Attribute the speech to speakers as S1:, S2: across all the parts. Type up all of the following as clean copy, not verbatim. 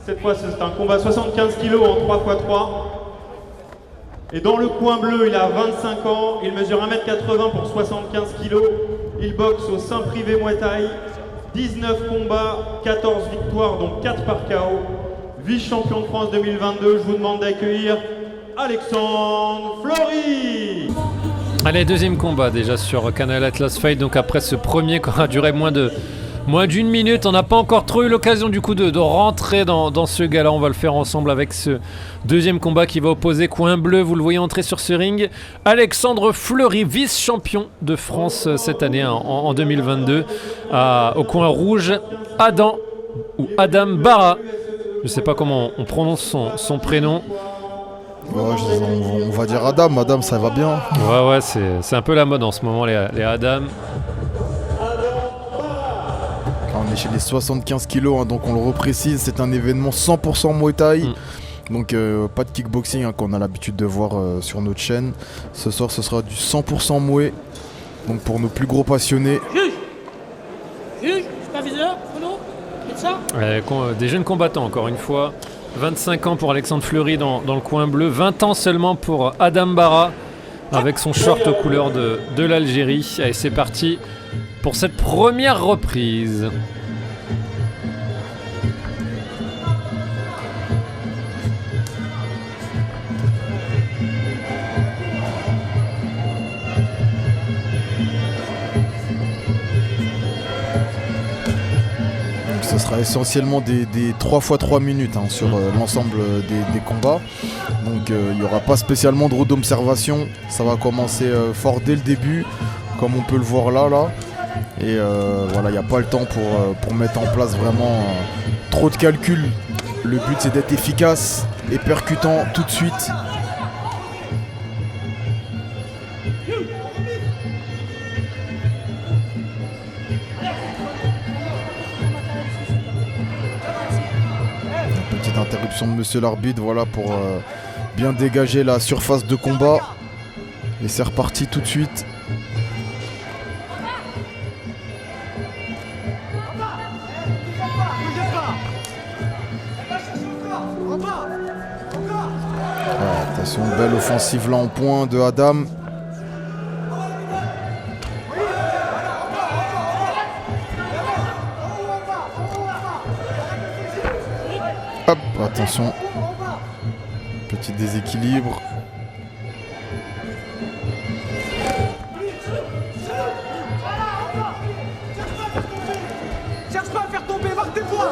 S1: Cette fois, c'est un combat 75 kg en 3x3. Et dans le coin bleu, il a 25 ans. Il mesure 1m80 pour 75 kg. Il boxe au sein privé Muay Thai. 19 combats, 14 victoires, dont 4 par KO. Vice-champion de France 2022. Je vous demande d'accueillir Alexandre Fleury.
S2: Allez, deuxième combat déjà sur Canal Atlas Fight. Donc après ce premier qui aura duré moins d'une minute, on n'a pas encore trop eu l'occasion du coup de rentrer dans ce gala. On va le faire ensemble avec ce deuxième combat qui va opposer coin bleu, vous le voyez entrer sur ce ring, Alexandre Fleury, vice-champion de France cette année en 2022. Au coin rouge, Adam Barra, je ne sais pas comment on prononce son prénom.
S3: Ouais, on va dire Adam, ça va bien.
S2: Ouais, c'est un peu la mode en ce moment les Adam.
S3: On est chez les 75 kilos, hein, donc on le reprécise, c'est un événement 100% Muay Thai. Donc pas de kickboxing hein, qu'on a l'habitude de voir sur notre chaîne. Ce soir ce sera du 100% Muay. Donc pour nos plus gros passionnés.
S4: Superviseur, chrono, médecin.
S2: Des jeunes combattants encore une fois. 25 ans pour Alexandre Fleury dans le coin bleu. 20 ans seulement pour Adam Barra avec son short aux couleurs de l'Algérie. Allez, c'est parti pour cette première reprise.
S3: Ce sera essentiellement des 3x3 minutes hein, sur l'ensemble des combats. Donc il n'y aura pas spécialement de roue d'observation. Ça va commencer fort dès le début, comme on peut le voir là. Et voilà, il n'y a pas le temps pour mettre en place vraiment trop de calculs. Le but c'est d'être efficace et percutant tout de suite. Petite interruption de monsieur l'arbitre, voilà pour bien dégager la surface de combat. Et c'est reparti tout de suite. Attention, belle offensive là en point de Adam. Hop, attention. Petit déséquilibre.
S4: Cherche pas à faire tomber, marque tes points.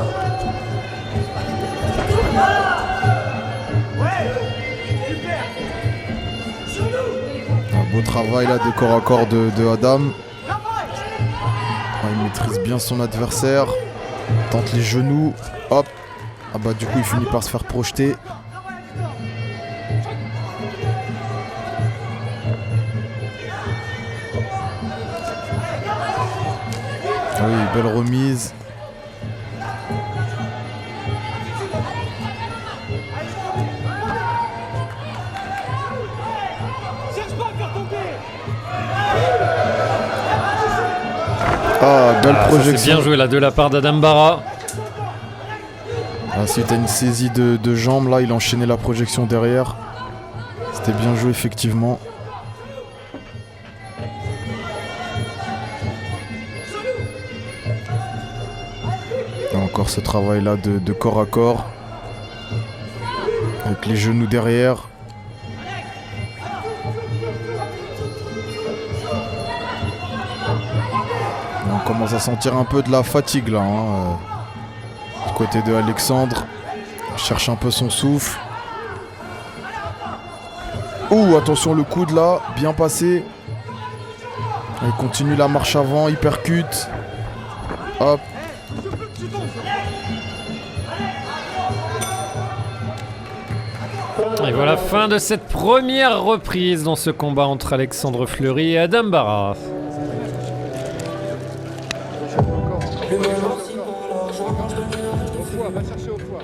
S3: Un beau travail là de corps à corps de Adam. Il maîtrise bien son adversaire. Tente les genoux. Hop. Ah bah du coup il finit par se faire projeter. Ah oui, belle remise. Ah, belle projection.
S2: C'est bien joué là de la part d'Adam Barra.
S3: Ensuite, à une saisie de jambes, là, il a enchaîné la projection derrière. C'était bien joué, effectivement. Et encore ce travail-là de corps à corps. Avec les genoux derrière. Et on commence à sentir un peu de la fatigue, là. Du côté de Alexandre, il cherche un peu son souffle. Ouh, attention le coude là, bien passé. Il continue la marche avant, il percute. Hop.
S2: Et voilà, fin de cette première reprise dans ce combat entre Alexandre Fleury et Adam Barra.
S5: Va chercher au poids.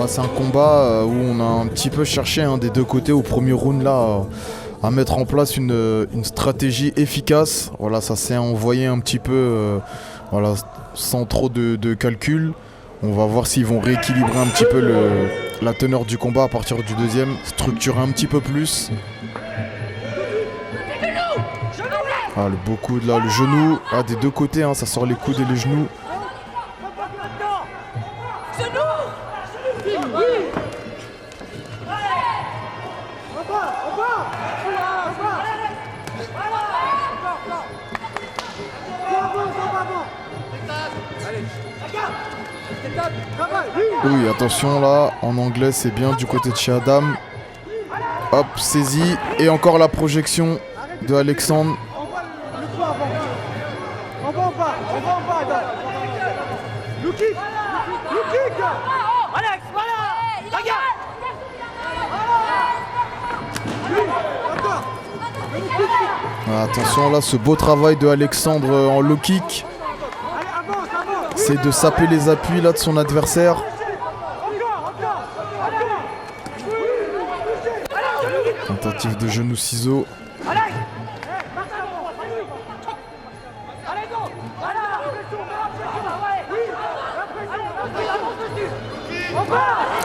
S3: C'est un combat où on a un petit peu cherché des deux côtés au premier round là à mettre en place une stratégie efficace. Voilà, ça s'est envoyé un petit peu sans trop de calcul. On va voir s'ils vont rééquilibrer un petit peu la teneur du combat à partir du deuxième, structurer un petit peu plus. Le beau coude là, le genou, des deux côtés, ça sort les coudes et les genoux. Oui, attention là, en anglais c'est bien du côté de chez Adam. Hop, saisi, et encore la projection de Alexandre.
S4: Alex, voilà. Regarde.
S3: Attention là, ce beau travail de Alexandre en low kick. C'est de saper les appuis là de son adversaire. Tentative de genou ciseau.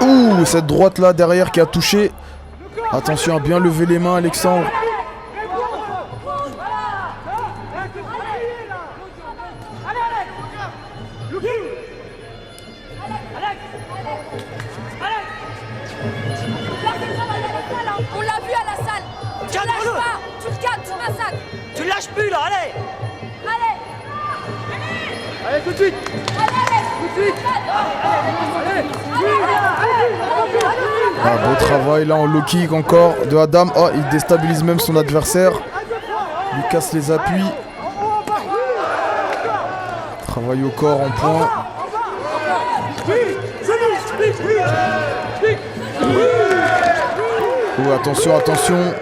S3: Ouh, cette droite là derrière qui a touché. Attention à bien lever les mains, Alexandre.
S5: On l'a vu à la salle. Tu lâches pas, tu le cadres, tu massacres.
S4: Tu lâches plus là, allez.
S5: Allez.
S4: Allez, tout de suite.
S5: Allez.
S4: Tout de suite.
S3: Beau travail là en low kick encore de Adam. Il déstabilise même son adversaire. Il lui casse les appuis. Travail au corps en point. Attention, attention.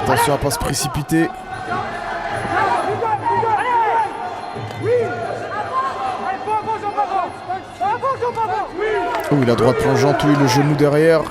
S3: Attention à pas se précipiter. La droite plongeante, le genou derrière.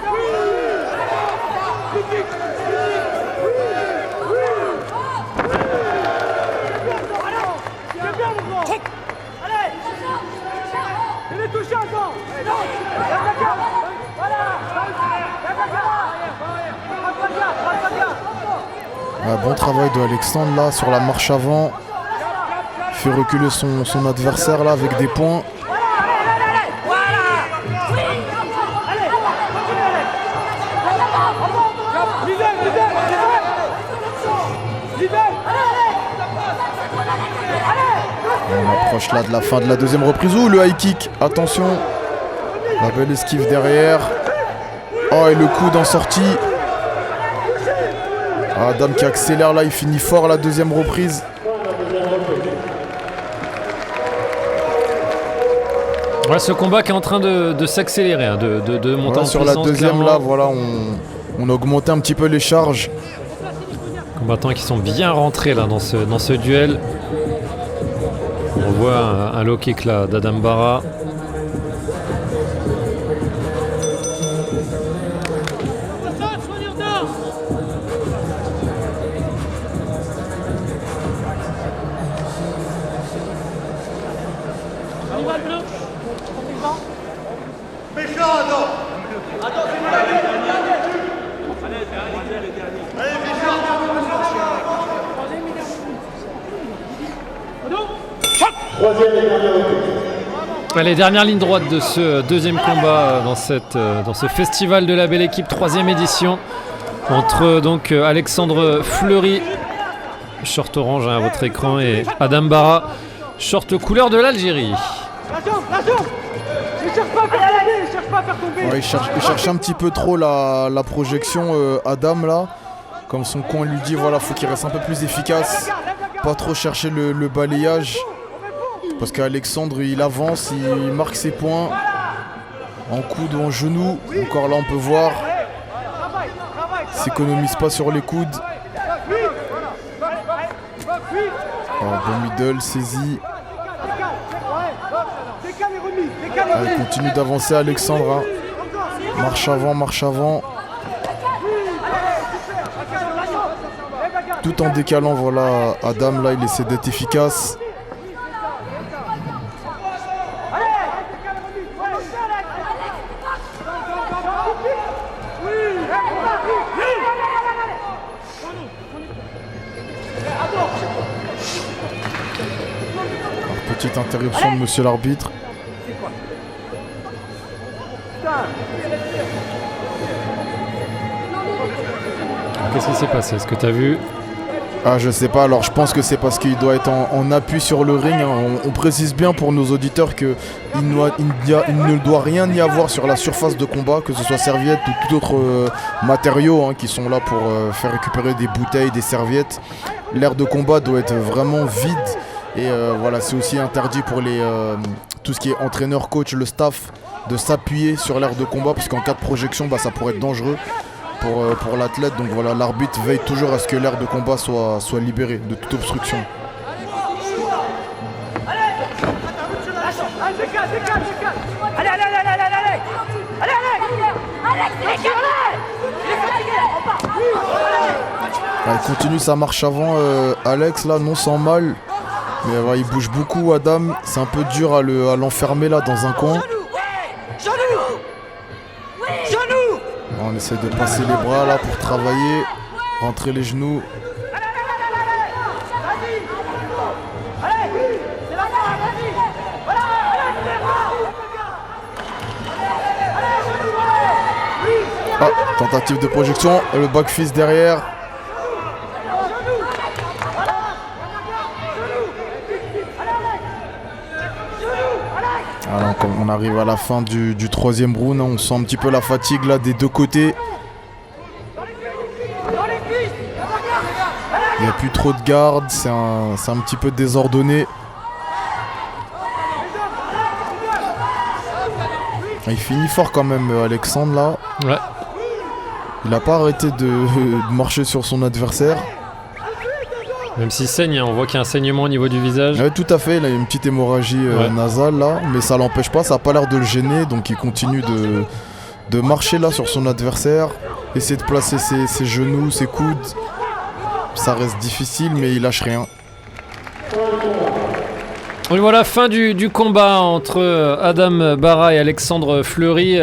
S3: Bon travail de Alexandre là sur la marche avant. Il fait reculer son adversaire là avec des points. On approche là de la fin de la deuxième reprise. Le high kick, attention. La belle esquive derrière. Et le coude en sortie. Adam qui accélère là, il finit fort la deuxième reprise.
S2: Ce combat qui est en train de s'accélérer, de monter en
S3: sur
S2: puissance.
S3: La deuxième
S2: clairement.
S3: là, voilà, on a augmenté un petit peu les charges.
S2: Combattants qui sont bien rentrés là dans ce duel. On voit un low kick là d'Adam Barra. Les dernières lignes droites de ce deuxième combat dans ce festival de la belle équipe, 3e édition, entre donc Alexandre Fleury, short orange à votre écran, et Adam Barra, short couleur de l'Algérie.
S3: Il cherche un petit peu trop la projection Adam là. Comme son coin lui dit, voilà, faut qu'il reste un peu plus efficace. Pas trop chercher le balayage. Parce qu'Alexandre il avance, il marque ses points. En coude ou en genou. Encore là on peut voir. Il s'économise pas sur les coudes. Bon middle, saisi. Allez, continue d'avancer Alexandre. Marche avant, marche avant. Tout en décalant, voilà, Adam là il essaie d'être efficace. Alors, petite interruption de monsieur l'arbitre.
S2: Qu'est-ce qui s'est passé? Est-ce que tu as vu?
S3: Ah, je sais pas, alors je pense que c'est parce qu'il doit être en appui sur le ring. Hein. On précise bien pour nos auditeurs qu'il ne doit rien y avoir sur la surface de combat, que ce soit serviettes ou tout autre matériaux qui sont là pour faire récupérer des bouteilles, des serviettes. L'aire de combat doit être vraiment vide. Et voilà, c'est aussi interdit pour tout ce qui est entraîneur, coach, le staff, de s'appuyer sur l'aire de combat, parce qu'en cas de projection, ça pourrait être dangereux pour l'athlète. Donc voilà, l'arbitre veille toujours à ce que l'aire de combat soit libérée de toute obstruction. Il continue sa marche avant, Alex là, non sans mal. Mais il bouge beaucoup, Adam. C'est un peu dur à l'enfermer là dans un coin. On essaie de passer les bras là pour travailler, rentrer les genoux. Ah, tentative de projection, et le back fist derrière. Alors, on arrive à la fin du troisième round, on sent un petit peu la fatigue là des deux côtés. Il n'y a plus trop de garde, c'est un petit peu désordonné. Il finit fort quand même, Alexandre là.
S2: Ouais.
S3: Il n'a pas arrêté de marcher sur son adversaire.
S2: Même s'il saigne, on voit qu'il y a un saignement au niveau du visage.
S3: Ouais, tout à fait, il a une petite hémorragie nasale là, mais ça l'empêche pas, ça n'a pas l'air de le gêner, donc il continue de marcher là sur son adversaire, essayer de placer ses genoux, ses coudes. Ça reste difficile, mais il lâche rien.
S2: Et voilà, fin du combat entre Adam Bara et Alexandre Fleury.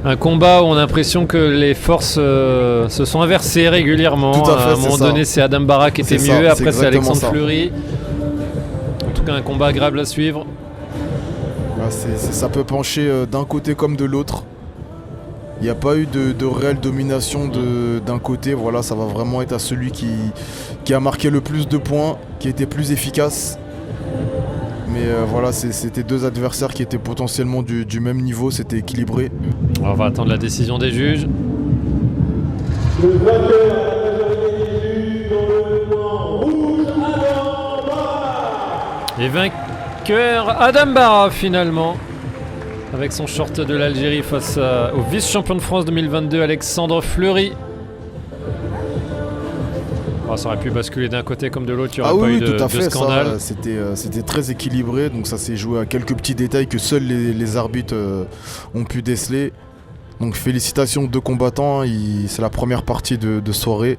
S2: Un combat où on a l'impression que les forces se sont inversées régulièrement.
S3: Tout à fait,
S2: à un moment donné, c'est Adam Bara qui était mieux, après c'est Alexandre Fleury. En tout cas, un combat agréable à suivre.
S3: Ça peut pencher d'un côté comme de l'autre. Il n'y a pas eu de réelle domination d'un côté. Voilà, ça va vraiment être à celui qui a marqué le plus de points, qui était plus efficace. Mais voilà, c'était deux adversaires qui étaient potentiellement du même niveau, c'était équilibré.
S2: On va attendre la décision des juges.
S1: Le vainqueur à la majorité des juges dans le coin rouge, Adam Bara.
S2: Et vainqueur Adam Bara finalement, avec son short de l'Algérie face au vice-champion de France 2022 Alexandre Fleury. Oh, ça aurait pu basculer d'un côté comme de l'autre, il n'y aurait pas eu de scandale.
S3: C'était très équilibré, donc ça s'est joué à quelques petits détails que seuls les arbitres ont pu déceler. Donc félicitations aux deux combattants, c'est la première partie de soirée.